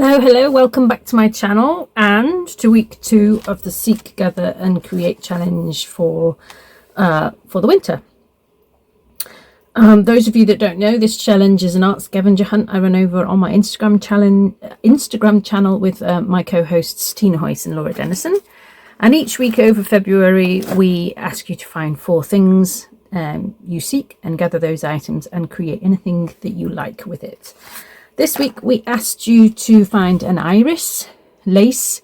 Hello, welcome back to my channel and to week 2 of the Seek, Gather and Create challenge for the winter. Those of you that don't know, this challenge is an art scavenger hunt I run over on my Instagram channel with my co-hosts Tina Hoyce and Laura Dennison. And each week over February we ask you to find 4 things you seek and gather those items and create anything that you like with it. This week we asked you to find an iris, lace,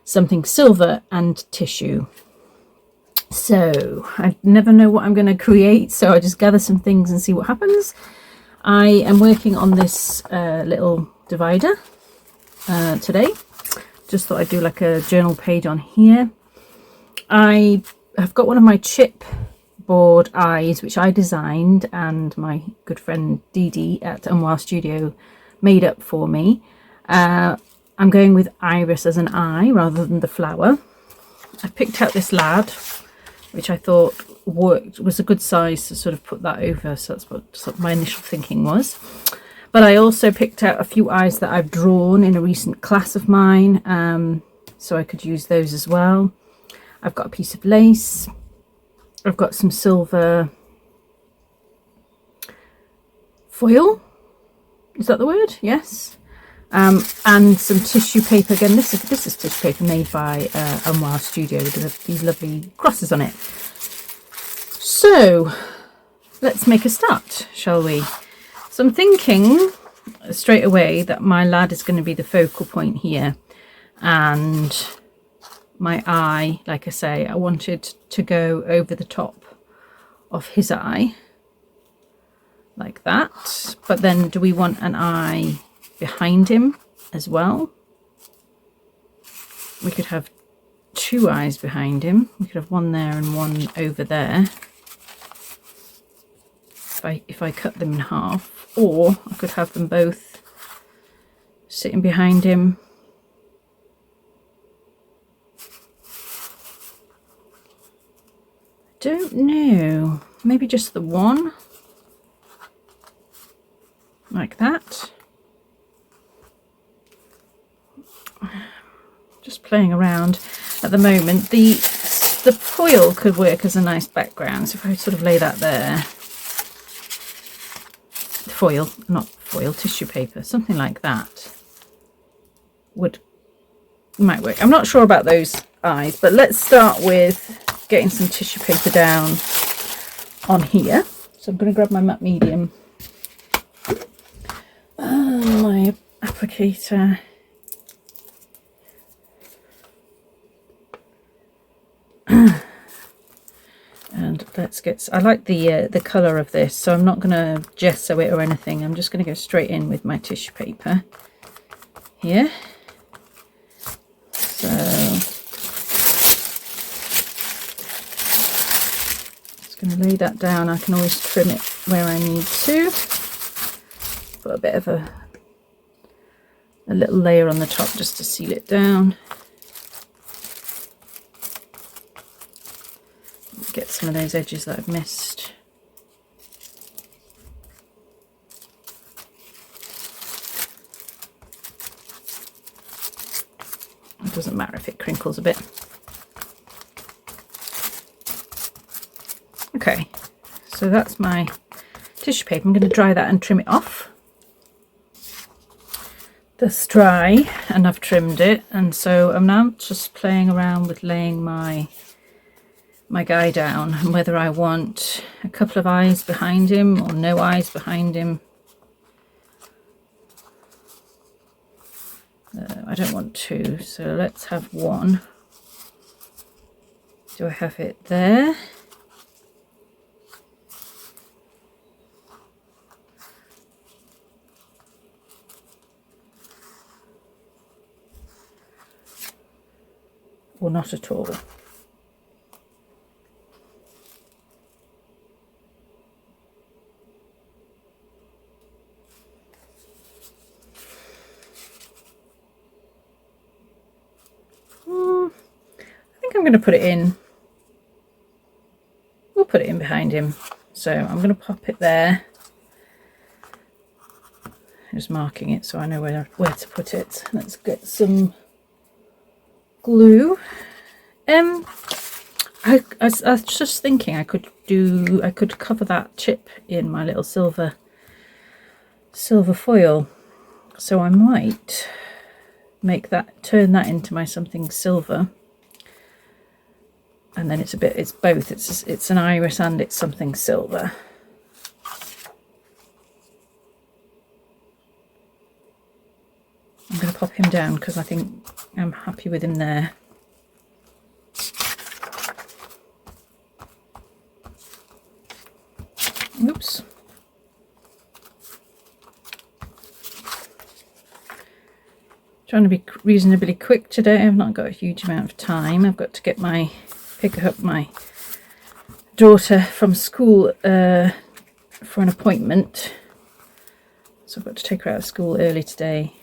something silver and tissue. So I never know what I'm going to create, so I just gather some things and see what happens. I am working on this little divider today. Just thought I'd do like a journal page on here. I have got one of my chipboard eyes which I designed and my good friend Dee Dee at Unwild Studio made up for me. I'm going with iris as an eye rather than the flower. I picked out this lad which I thought was a good size to sort of put that over, so that's what my initial thinking was. But I also picked out a few eyes that I've drawn in a recent class of mine, so I could use those as well. I've got a piece of lace, I've got some silver foil. Is that the word? Yes. And some tissue paper. Again, this is tissue paper made by Unwild Studio with these lovely crosses on it. So let's make a start, shall we? So I'm thinking straight away that my lad is going to be the focal point here, and my eye, like I say, I wanted to go over the top of his eye. Like that. But then do we want an eye behind him as well? We could have 2 eyes behind him. We could have one there and one over there if I cut them in half, or I could have them both sitting behind him. Don't know, maybe just the one. Like that. Just playing around at the moment. The foil could work as a nice background, so if I sort of lay that there. Foil, not foil, tissue paper, something like that might work. I'm not sure about those eyes, but let's start with getting some tissue paper down on here. So I'm going to grab my matte medium. My applicator. And let's get, I like the colour of this, so I'm not going to gesso it or anything. I'm just going to go straight in with my tissue paper here. So just going to lay that down. I can always trim it where I need to. Put a bit of a little layer on the top just to seal it down. Get some of those edges that I've missed. It doesn't matter if it crinkles a bit. Okay, so that's my tissue paper. I'm going to dry that and trim it off. That's dry and I've trimmed it, and so I'm now just playing around with laying my guy down and whether I want a couple of eyes behind him or no eyes behind him. I don't want 2, so let's have 1. Do I have it there? Or not at all? I think I'm going to put it in. We'll put it in behind him. So I'm going to pop it there. just marking it so I know where to put it. Let's get some glue. I was just thinking I could cover that chip in my little silver foil, so I might turn that into my something silver, and then it's both. It's an iris and it's something silver. I'm going to pop him down because I think I'm happy with him there. Oops. Trying to be reasonably quick today. I've not got a huge amount of time. I've got to pick up my daughter from school for an appointment. So I've got to take her out of school early today.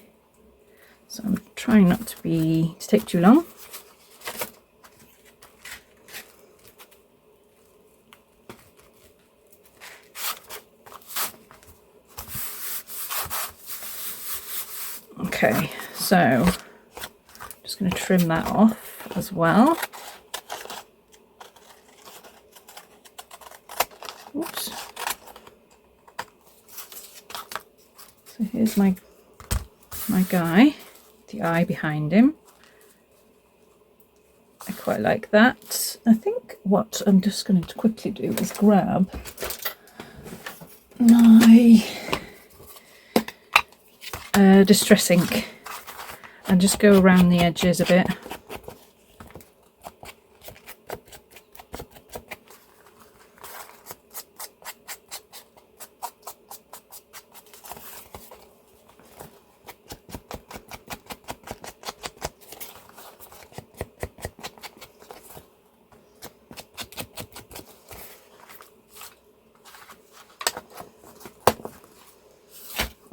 So I'm trying not to take too long. Okay, so I'm just going to trim that off as well. Oops. So here's my guy, the eye behind him. I quite like that. I think what I'm just going to quickly do is grab my distress ink and just go around the edges a bit.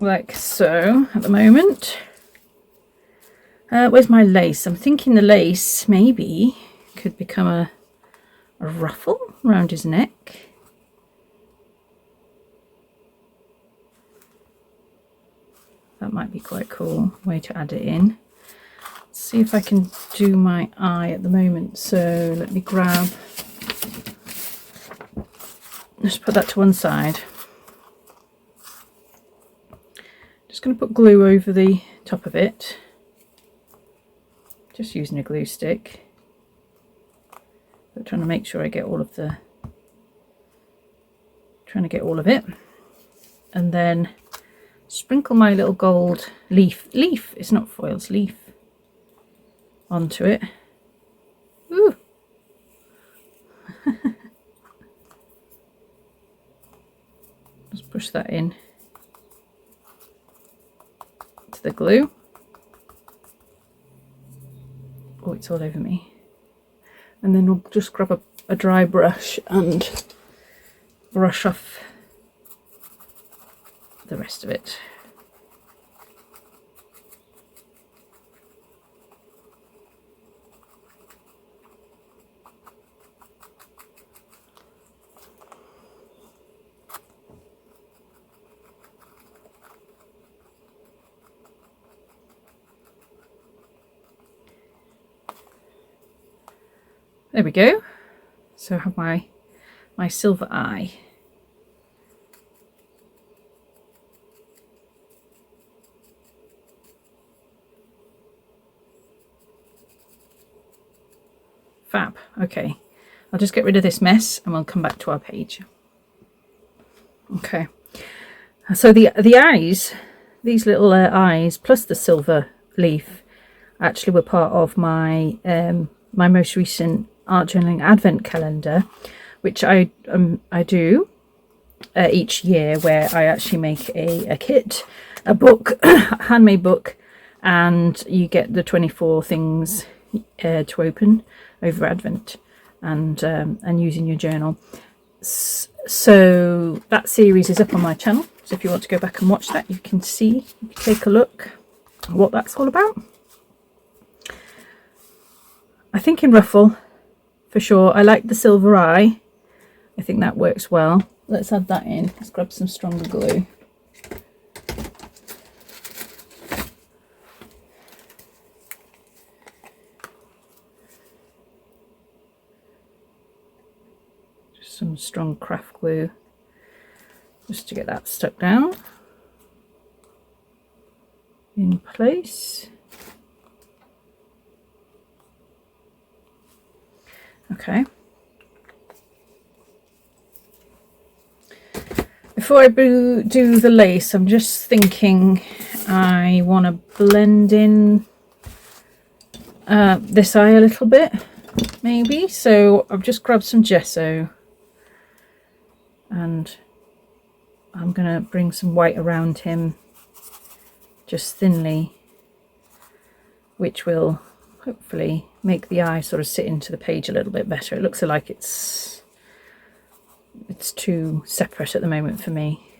Like so at the moment. Where's my lace? I'm thinking the lace maybe could become a ruffle around his neck. That might be quite cool way to add it in. Let's see if I can do my eye at the moment. So let me grab, just put that to one side. Just going to put glue over the top of it, just using a glue stick, but trying to make sure I get all of it, and then sprinkle my little gold leaf, it's not foil, it's leaf, onto it. Ooh. Just push that in the glue. Oh, it's all over me. And then we'll just grab a dry brush and brush off the rest of it. There we go. So I have my silver eye. Fab. Okay, I'll just get rid of this mess and we'll come back to our page. Okay, so the eyes, these little eyes plus the silver leaf actually were part of my my most recent art journaling advent calendar, which I do each year, where I actually make a kit, a book, handmade book, and you get the 24 things to open over Advent and use in your journal. So that series is up on my channel, so if you want to go back and watch that, you can take a look at what that's all about. I think in ruffle for sure. I like the silver eye. I think that works well. Let's add that in. Let's grab some stronger glue. strong craft glue just to get that stuck down in place. Okay. Before I do the lace, I'm just thinking I want to blend in this eye a little bit, maybe. So I've just grabbed some gesso and I'm going to bring some white around him just thinly, which will hopefully make the eye sort of sit into the page a little bit better. It looks like it's too separate at the moment for me.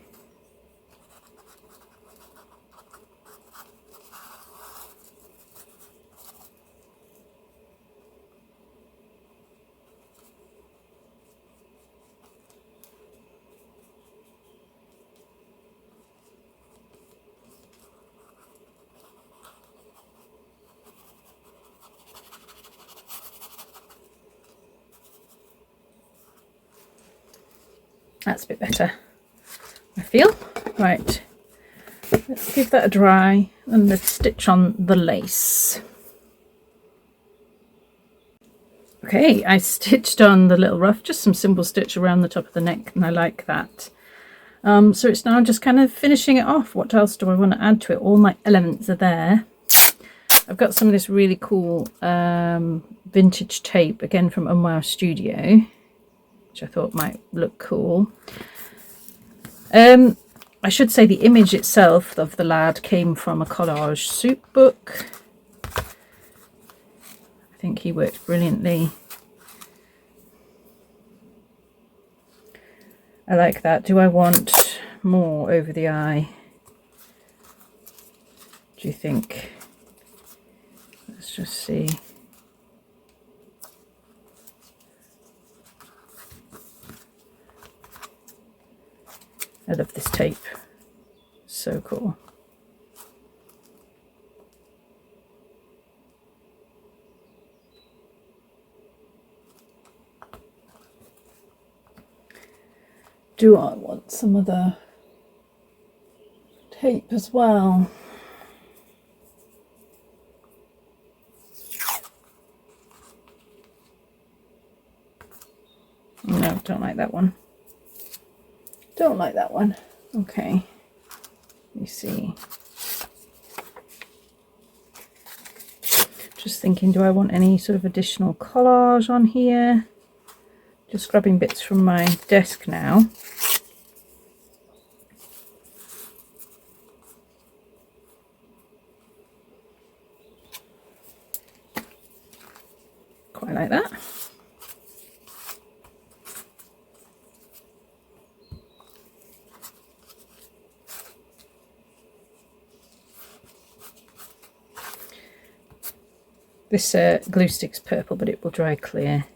That's a bit better, I feel. Right, let's give that a dry and let's stitch on the lace. Okay, I stitched on the little ruff, just some simple stitch around the top of the neck, and I like that. So it's now just kind of finishing it off. What else do I want to add to it? All my elements are there. I've got some of this really cool vintage tape, again from Unwow Studio, which I thought might look cool. I should say the image itself of the lad came from a collage soup book. I think he worked brilliantly. I like that. Do I want more over the eye? Do you think? Let's just see. I love this tape. So cool. Do I want some other tape as well? No, don't like that one. Don't like that one. Okay, let me see. Just thinking, do I want any sort of additional collage on here? Just grabbing bits from my desk now. Quite like that. This glue stick's purple, but it will dry clear.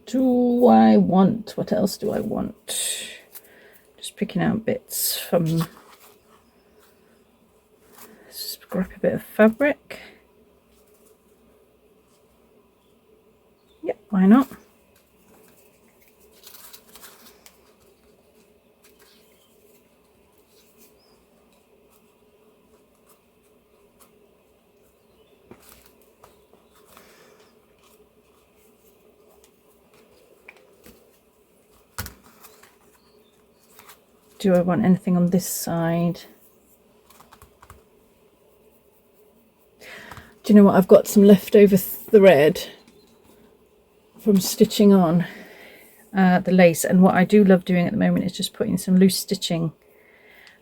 Do I want, what else do I want? Just picking out bits from, let's grab a bit of fabric. Yep, why not? Do I want anything on this side? Do you know what? I've got some leftover thread from stitching on the lace, and what I do love doing at the moment is just putting some loose stitching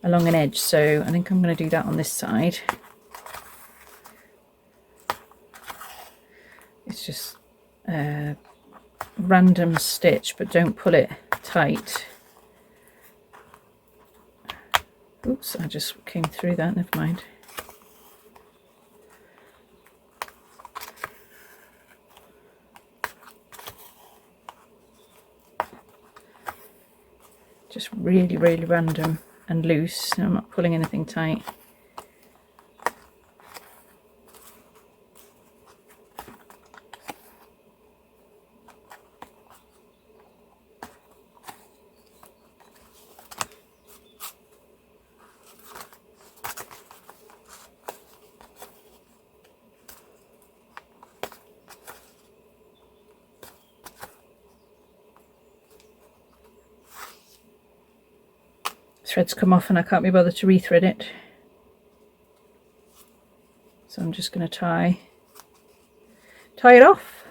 along an edge. So I think I'm going to do that on this side. It's just a random stitch, but don't pull it tight. Oops, I just came through that, never mind. Just really, really random and loose. I'm not pulling anything tight. threads come off and I can't be bothered to rethread it. So I'm just going to tie it off.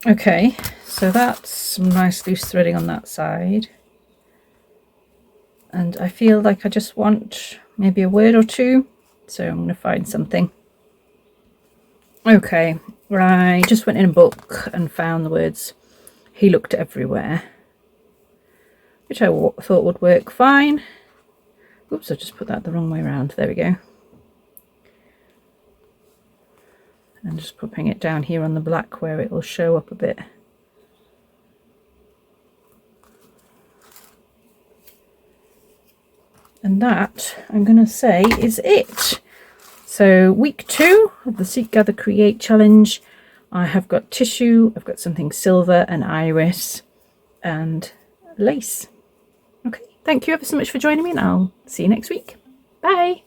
Okay, so that's some nice loose threading on that side. And I feel like I just want maybe a word or two, so I'm going to find something. Okay, I just went in a book and found the words "he looked everywhere," which I thought would work fine. Oops, I just put that the wrong way around. There we go. And just popping it down here on the black where it will show up a bit. And that, I'm going to say, is it. So week 2 of the Seek, Gather, Create challenge. I have got tissue, I've got something silver, an iris and lace. Okay, thank you ever so much for joining me, and I'll see you next week. Bye.